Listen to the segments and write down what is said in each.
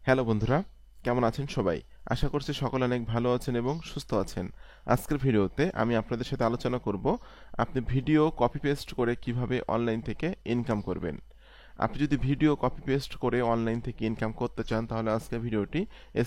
Hello বন্ধুরা, কেমন আছেন সবাই? আশা করছি সকলে অনেক ভালো আছেন এবং সুস্থ আছেন। আজকের ভিডিওতে আমি আপনাদের সাথে আলোচনা করব আপনি ভিডিও কপি পেস্ট করে কিভাবে অনলাইন থেকে ইনকাম করবেন। আপনি যদি ভিডিও কপি পেস্ট করে অনলাইন থেকে ইনকাম করতে চান তাহলে আজকের ভিডিওটি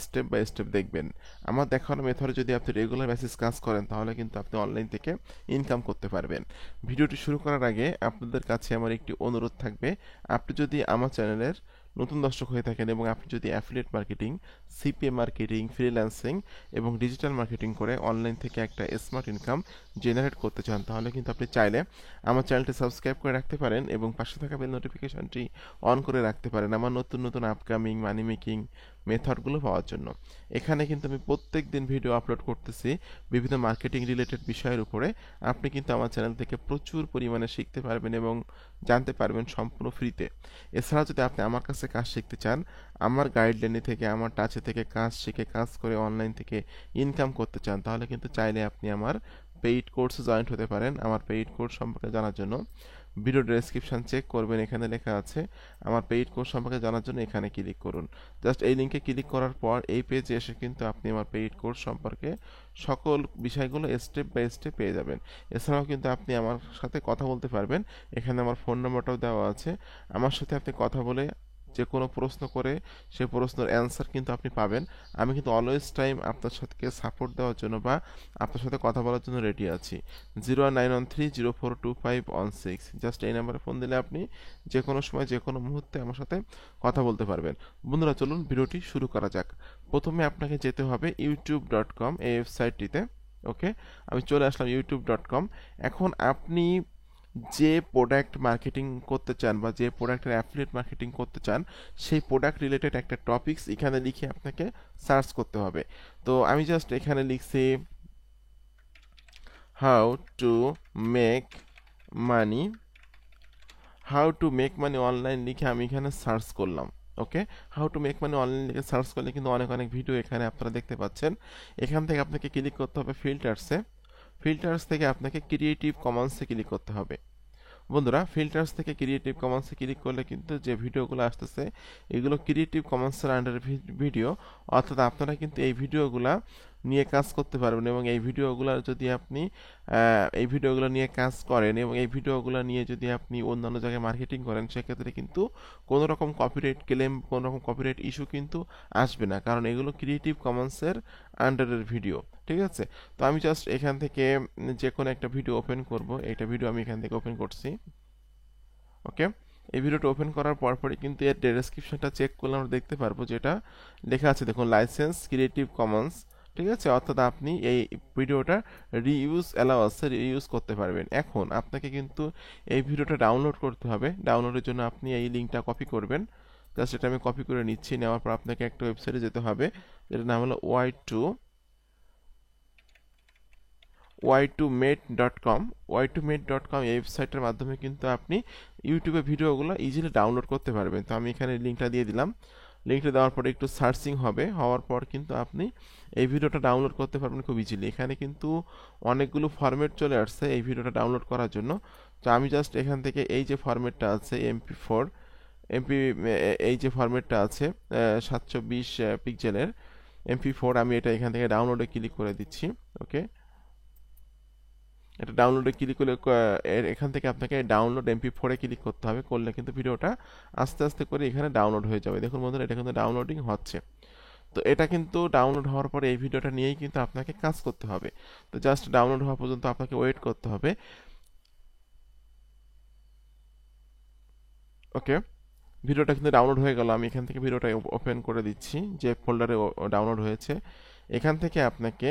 স্টেপ বাই স্টেপ দেখবেন। আমার দেখানো মেথডে যদি আপনি রেগুলার বেসিস কাজ করেন তাহলে কিন্তু আপনি অনলাইন থেকে ইনকাম করতে পারবেন। ভিডিওটি শুরু করার আগে আপনাদের কাছে আমার একটি অনুরোধ থাকবে, আপনি যদি আমার চ্যানেলের নতুন দর্শক হয়ে থাকেন এবং আপনি যদি affiliate marketing, CPA marketing, freelancing এবং ডিজিটাল মার্কেটিং করে অনলাইন থেকে একটা স্মার্ট ইনকাম জেনারেট করতে চান তাহলে কিন্তু আপনি চাইলে আমার চ্যানেলটি সাবস্ক্রাইব করে রাখতে পারেন এবং পাশে থাকা বেল নোটিফিকেশনটি অন করে রাখতে পারেন আমার নতুন নতুন আপকামিং মানি মেকিং মেথডগুলো পাওয়ার জন্য। এখানে কিন্তু আমি প্রত্যেক দিন ভিডিও আপলোড করতেছি বিভিন্ন মার্কেটিং রিলেটেড বিষয়ের উপরে। আপনি কিন্তু আমার চ্যানেল থেকে প্রচুর পরিমাণে শিখতে পারবেন এবং জানতে পারবেন সম্পূর্ণ ফ্রিতে। এছাড়াও যদি আপনি আমার কাছে কাজ শিখতে চান, আমার গাইডলাইনে থেকে আমার টাচে থেকে কাজ শিখে কাজ করে অনলাইন থেকে ইনকাম করতে চান তাহলে কিন্তু চাইলে আপনি আমার পেইড কোর্সে জয়েন্ট হতে পারেন। আমার পেইড কোর্স সম্পর্কে জানার জন্য ভিডিও ডেসক্রিপশন চেক করবেন, এখানে লেখা আছে আমার পেইড কোর্স সম্পর্কে জানার জন্য এখানে ক্লিক করুন। জাস্ট এই লিঙ্কে ক্লিক করার পর এই পেজে এসে কিন্তু আপনি আমার পেইড কোর্স সম্পর্কে সকল বিষয়গুলো স্টেপ বাই স্টেপ পেয়ে যাবেন। এছাড়াও কিন্তু আপনি আমার সাথে কথা বলতে পারবেন, এখানে আমার ফোন নম্বরটাও দেওয়া আছে। আমার সাথে আপনি কথা বলে যে কোনো প্রশ্ন করে সে প্রশ্নের অ্যান্সার কিন্তু আপনি পাবেন। আমি কিন্তু অলওয়েজ টাইম আপনার সাথে সাপোর্ট দেওয়ার জন্য বা আপনার সাথে কথা বলার জন্য রেডি আছি। 09130425116 জাস্ট এই নাম্বারে ফোন দিলে আপনি যে কোনো সময় যে কোনো মুহূর্তে আমার সাথে কথা বলতে পারবেন। বন্ধুরা চলুন ভিডিওটি শুরু করা যাক। প্রথমে আপনাকে যেতে হবে youtube.com এই ওয়েবসাইটটিতে। ওকে, আমি চলে আসলাম youtube.com। এখন আপনি যে প্রোডাক্ট মার্কেটিং করতে চান বা যে প্রোডাক্টের অ্যাফিলিয়েট মার্কেটিং করতে চান সেই প্রোডাক্ট রিলেটেড একটা টপিকস এখানে লিখে আপনাকে সার্চ করতে হবে। তো আমি জাস্ট এখানে লিখছি how to make money, how to make money online লিখে আমি এখানে সার্চ করলাম। Okay, how to make money online লিখে সার্চ করলে কিন্তু অনেক অনেক ভিডিও এখানে আপনারা দেখতে পাচ্ছেন। এখান থেকে আপনাকে ক্লিক করতে হবে ফিল্টার্সে। ফিল্টার্স থেকে আপনাকে ক্রিয়েটিভ কমন্সে ক্লিক করতে হবে। বন্ধুরা, ফিল্টার্স থেকে ক্রিয়েটিভ কমন্সে ক্লিক করলে কিন্তু যে ভিডিওগুলো আসতেছে এগুলো ক্রিয়েটিভ কমন্সের আন্ডারে ভিডিও, অর্থাৎ আপনারা কিন্তু এই ভিডিওগুলা নিয়ে কাজ করতে পারবেন এবং এই ভিডিওগুলো যদি আপনি এই ভিডিওগুলো নিয়ে কাজ করেন এবং এই ভিডিওগুলো নিয়ে যদি আপনি অন্যান্য জায়গায় মার্কেটিং করেন সেক্ষেত্রে কিন্তু কোনো রকম কপিরাইট ক্লেম, কোনো রকম কপিরাইট ইস্যু কিন্তু আসবে না, কারণ এগুলো ক্রিয়েটিভ কমন্সের আন্ডারের ভিডিও। ঠিক আছে, তো আমি জাস্ট এখান থেকে যে কোনো একটা ভিডিও ওপেন করব। একটা ভিডিও আমি এখান থেকে ওপেন করছি। ওকে, এই ভিডিওটা ওপেন করার পরপরই কিন্তু এর ডেসক্রিপশনটা চেক করলে আমরা দেখতে পারবো যেটা লেখা আছে, দেখুন লাইসেন্স ক্রিয়েটিভ কমন্স। ঠিক আছে, অর্থাৎ আপনি এই ভিডিওটা রিইউজ অ্যালাউ আছে, রিইউজ করতে পারবেন। এখন আপনাকে কিন্তু এই ভিডিওটা ডাউনলোড করতে হবে। ডাউনলোডের জন্য আপনি এই লিঙ্কটা কপি করবেন। জাস্ট এটা আমি কপি করে নিচ্ছি। নেওয়ার পর আপনাকে একটা ওয়েবসাইটে যেতে হবে, যেটার নাম হলো y2mate.com। y2mate.com এই ওয়েবসাইটের মাধ্যমে কিন্তু আপনি ইউটিউবে ভিডিওগুলো ইজিলি ডাউনলোড করতে পারবেন। তো আমি এখানে লিঙ্কটা দিয়ে দিলাম। লিঙ্কটা দেওয়ার পরে একটু সার্চিং হবে, হওয়ার পর কিন্তু আপনি এই ভিডিওটা ডাউনলোড করতে পারবেন খুব ইজিলি। এখানে কিন্তু অনেকগুলো ফরম্যাট চলে আসছে এই ভিডিওটা ডাউনলোড করার জন্য। তো আমি জাস্ট এখান থেকে এই যে ফরম্যাটটা আছে MP4 এমপি, এই যে ফরম্যাটটা আছে 720 পিক্সেলের MP4, আমি এটা এখান থেকে ডাউনলোডে ক্লিক করে দিচ্ছি। ওকে, এটা ডাউনলোডে ক্লিক করলে এখান থেকে আপনাকে ডাউনলোড MP4 এ ক্লিক করতে হবে। করলে কিন্তু ভিডিওটা আস্তে আস্তে করে এখানে ডাউনলোড হয়ে যাবে। দেখুন বন্ধুরা, এটা কিন্তু ডাউনলোডিং হচ্ছে। তো এটা কিন্তু ডাউনলোড হওয়ার পরে এই ভিডিওটা নিয়েই কিন্তু আপনাকে কাজ করতে হবে। তো জাস্ট ডাউনলোড হওয়া পর্যন্ত আপনাকে ওয়েট করতে হবে। ওকে, ভিডিওটা কিন্তু ডাউনলোড হয়ে গেল। আমি এখান থেকে ভিডিওটা ওপেন করে দিচ্ছি যে ফোল্ডারে ডাউনলোড হয়েছে। এখান থেকে আপনাকে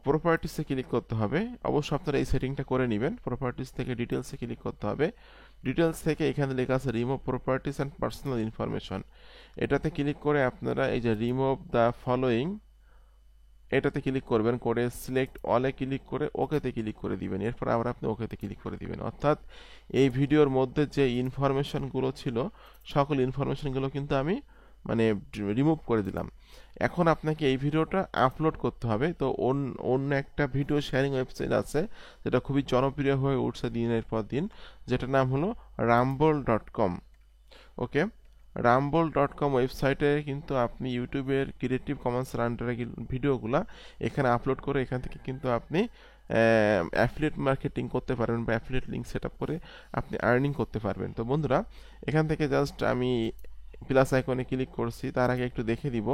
প্রপার্টিসে ক্লিক করতে হবে। অবশ্যই আপনারা এই সেটিংটা করে নেবেন। প্রপার্টিস থেকে ডিটেলসে ক্লিক করতে হবে। ডিটেলস থেকে এখানে লেখা আছে remove properties and personal information. এটাতে ক্লিক করে আপনারা এই যে রিমুভ দ্য ফলোয়িং এটাতে ক্লিক করবেন, করে সিলেক্ট অলে ক্লিক করে ওকেতে ক্লিক করে দিবেন। এরপর আবার আপনি ওকেতে ক্লিক করে দিবেন। অর্থাৎ এই ভিডিওর মধ্যে যে ইনফরমেশনগুলো ছিল সকল ইনফরমেশনগুলো কিন্তু আমি মানে রিমুভ করে দিলাম। এখন আপনাকে এই ভিডিওটা আপলোড করতে হবে। তো অন্য একটা ভিডিও শেয়ারিং ওয়েবসাইট আছে যেটা খুবই জনপ্রিয় হয়ে উঠছে দিনের পর দিন, যেটার নাম হলো rumble.com। ওকে, rumble.com ওয়েবসাইটে কিন্তু আপনি ইউটিউবের ক্রিয়েটিভ কমন্সের আন্ডারে ভিডিওগুলা এখানে আপলোড করে এখান থেকে কিন্তু আপনি অ্যাফিলিয়েট মার্কেটিং করতে পারবেন বা অ্যাফিলিয়েট লিঙ্ক সেট আপ করে আপনি আর্নিং করতে পারবেন। তো বন্ধুরা, এখান থেকে জাস্ট আমি প্লাস আইকনে ক্লিক করছি, তার আগে একটু দেখে দিব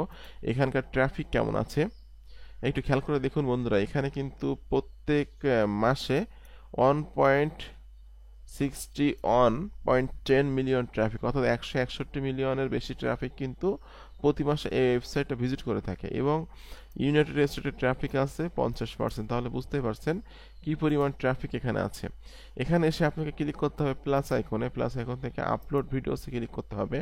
এখানকার ট্রাফিক কেমন আছে। একটু খেয়াল করে দেখুন বন্ধুরা, এখানে কিন্তু প্রত্যেক মাসে 1.10 মিলিয়ন ট্রাফিক, অর্থাৎ 161 মিলিয়নের বেশি ট্রাফিক কিন্তু প্রতি মাসে এই ওয়েবসাইটটা ভিজিট করে থাকে এবং ইউনাইটেড স্টেটের ট্রাফিক আছে 50%। তাহলে বুঝতেই পারছেন কি পরিমাণ ট্রাফিক এখানে আছে। এখানে এসে আপনাকে ক্লিক করতে হবে প্লাস আইকনে, প্লাস আইকন থেকে আপলোড ভিডিওসে ক্লিক করতে হবে।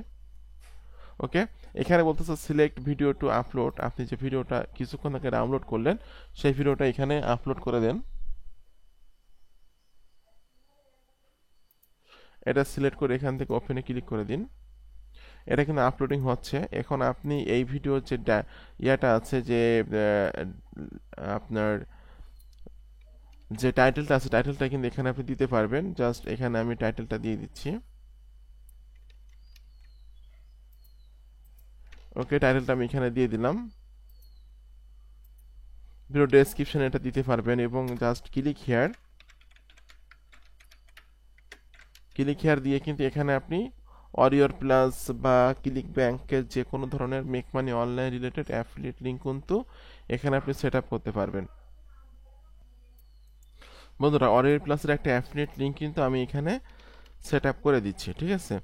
ওকে, এখানে বলতেছে সিলেক্ট ভিডিও টু আপলোড। আপনি যে ভিডিওটা কিছুক্ষণ আগে ডাউনলোড করলেন সেই ভিডিওটা এখানে আপলোড করে দেন। এটা সিলেক্ট করে এখান থেকে ওপেনে ক্লিক করে দিন। এটা কিন্তু আপলোডিং হচ্ছে। এখন আপনি এই ভিডিওর যে ইয়াটা আছে, যে আপনার যে টাইটেলটা আছে, টাইটেলটা কিন্তু এখানে আপনি দিতে পারবেন। জাস্ট এখানে আমি টাইটেলটা দিয়ে দিচ্ছি। ওকে, টাইটেলটা আমি এখানে দিয়ে দিলাম। ভিডিও ডেসক্রিপশনে এটা দিতে পারবেন এবং জাস্ট ক্লিক হিয়ার দিয়ে কিন্তু এখানে আপনি অরিয়র প্লাস বা ক্লিক ব্যাংকের যে কোনো ধরনের make money online related affiliate link কিন্তু এখানে আপনি সেট আপ করতে পারবেন। বন্ধুরা, অরিয়র প্লাসের একটা অ্যাফিলিয়েট লিঙ্ক কিন্তু আমি এখানে সেট আপ করে দিচ্ছি, ঠিক আছে।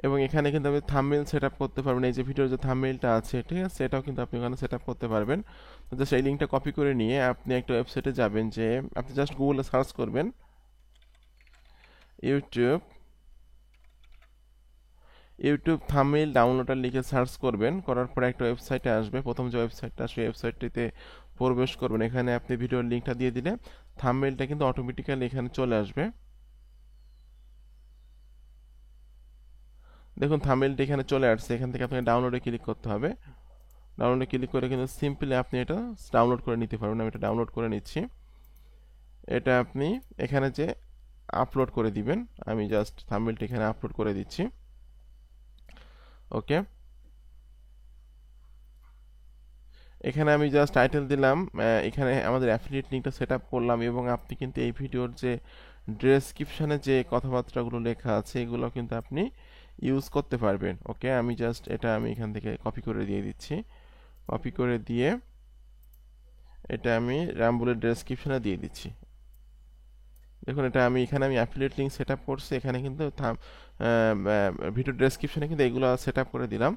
এবং এখানে কিন্তু আপনি থাম্বনেল সেট আপ করতে পারবেন। এই যে ভিডিওর যে থাম্বনেলটা আছে, ঠিক আছে, এটাও কিন্তু আপনি ওখানে সেট আপ করতে পারবেন। তো জাস্ট এই লিঙ্কটা কপি করে নিয়ে আপনি একটা ওয়েবসাইটে যাবেন, যে আপনি জাস্ট গুগলে সার্চ করবেন ইউটিউব থাম্বনেল ডাউনলোডার লিখে সার্চ করবেন। করার পরে একটা ওয়েবসাইটে আসবে। প্রথম যে ওয়েবসাইটটা আসবে ওয়েবসাইটটিতে প্রবেশ করবেন। এখানে আপনি ভিডিওর লিঙ্কটা দিয়ে দিলে থাম্বনেলটা কিন্তু অটোমেটিক্যালি এখানে চলে আসবে। দেখুন থাম্বনেলটা এখানে চলে আসছে। এখান থেকে আপনাকে ডাউনলোডে ক্লিক করতে হবে। ডাউনলোডে ক্লিক করে কিন্তু সিম্পলি আপনি এটা ডাউনলোড করে নিতে পারবেন। আমি এটা ডাউনলোড করে নিচ্ছি। এটা আপনি এখানে যে আপলোড করে দিবেন। আমি জাস্ট থাম্বনেলটা এখানে আপলোড করে দিচ্ছি। ওকে, এখানে আমি জাস্ট টাইটেল দিলাম। এখানে আমাদের অ্যাফিলিয়েট লিঙ্কটা সেট আপ করলাম এবং আপনি কিন্তু এই ভিডিওর যে ডেসক্রিপশনে যে কথাবার্তাগুলো লেখা আছে এগুলো কিন্তু আপনি ইউজ করতে পারবেন। ওকে, আমি জাস্ট এটা আমি এখান থেকে কপি করে দিয়ে দিচ্ছি। কপি করে দিয়ে এটা আমি রামবুলের ডেসক্রিপশনে দিয়ে দিচ্ছি। দেখুন এটা আমি এখানে অ্যাফিলিয়েট লিঙ্ক সেট আপ করছি। এখানে কিন্তু ভিডিও ডেসক্রিপশনে কিন্তু এগুলো সেট আপ করে দিলাম।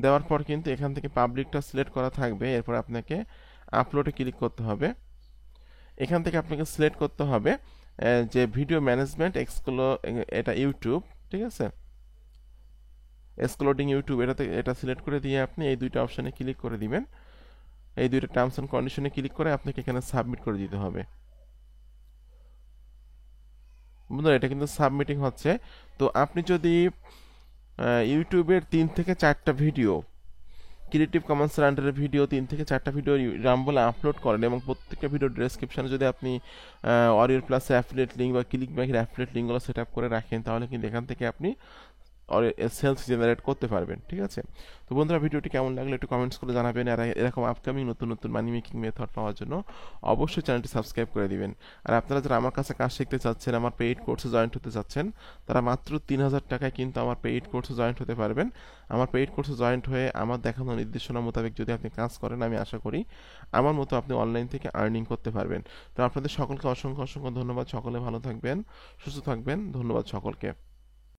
দেওয়ার পর কিন্তু এখান থেকে পাবলিকটা সিলেক্ট করা থাকবে। এরপর আপনাকে আপলোডে ক্লিক করতে হবে। এখান থেকে আপনাকে সিলেক্ট করতে হবে যে ভিডিও ম্যানেজমেন্ট এটা ইউটিউব, ঠিক আছে, এক্সক্লুডিং ইউটিউব, এটা সিলেক্ট করে দিয়ে আপনি এই দুইটা অপশানে ক্লিক করে দিবেন। এই দুইটা টার্মস অ্যান্ড কন্ডিশনে ক্লিক করে আপনাকে এখানে সাবমিট করে দিতে হবে। বন্ধুরা, এটা কিন্তু সাবমিটিং হচ্ছে। তো আপনি যদি ইউটিউবের 3 থেকে 4টা ভিডিও, ক্রিয়েটিভ কমন্সের আন্ডারে ভিডিও 3 থেকে 4টা ভিডিও রামবলে আপলোড করেন এবং প্রত্যেকটা ভিডিওর ডেসক্রিপশনে যদি আপনি অরিয়র প্লাসে অ্যাফিলিয়েট লিঙ্ক বা ক্লিক ব্যাংকের অ্যাফিলিয়েট লিঙ্কগুলো সেট আপ করে রাখেন, তাহলে কিন্তু এখান থেকে আপনি সেলস জেনারেট করতে পারবেন, ঠিক আছে। তো বন্ধুরা, ভিডিওটি কেমন লাগলো একটু কমেন্টস করে জানাবেন। আর এরকম আপকামিং নতুন নতুন মানি মেকিং মেথড পাওয়ার জন্য অবশ্যই চ্যানেলটি সাবস্ক্রাইব করে দিবেন। আর আপনারা যারা আমার কাছে কাজ শিখতে চাচ্ছেন, আমার পেইড কোর্সে জয়েন্ট হতে চাচ্ছেন, তারা মাত্র 3000 টাকায় কিন্তু আমার পেইড কোর্সে জয়েন্ট হতে পারবেন। আমার পেইড কোর্সে জয়েন্ট হয়ে আমার দেখানো নির্দেশনা মোতাবেক যদি আপনি কাজ করেন, আমি আশা করি আমার মতো আপনি অনলাইন থেকে আর্নিং করতে পারবেন। তো আপনাদের সকলকে অসংখ্য অসংখ্য ধন্যবাদ। সকলে ভালো থাকবেন, সুস্থ থাকবেন। ধন্যবাদ সকলকে।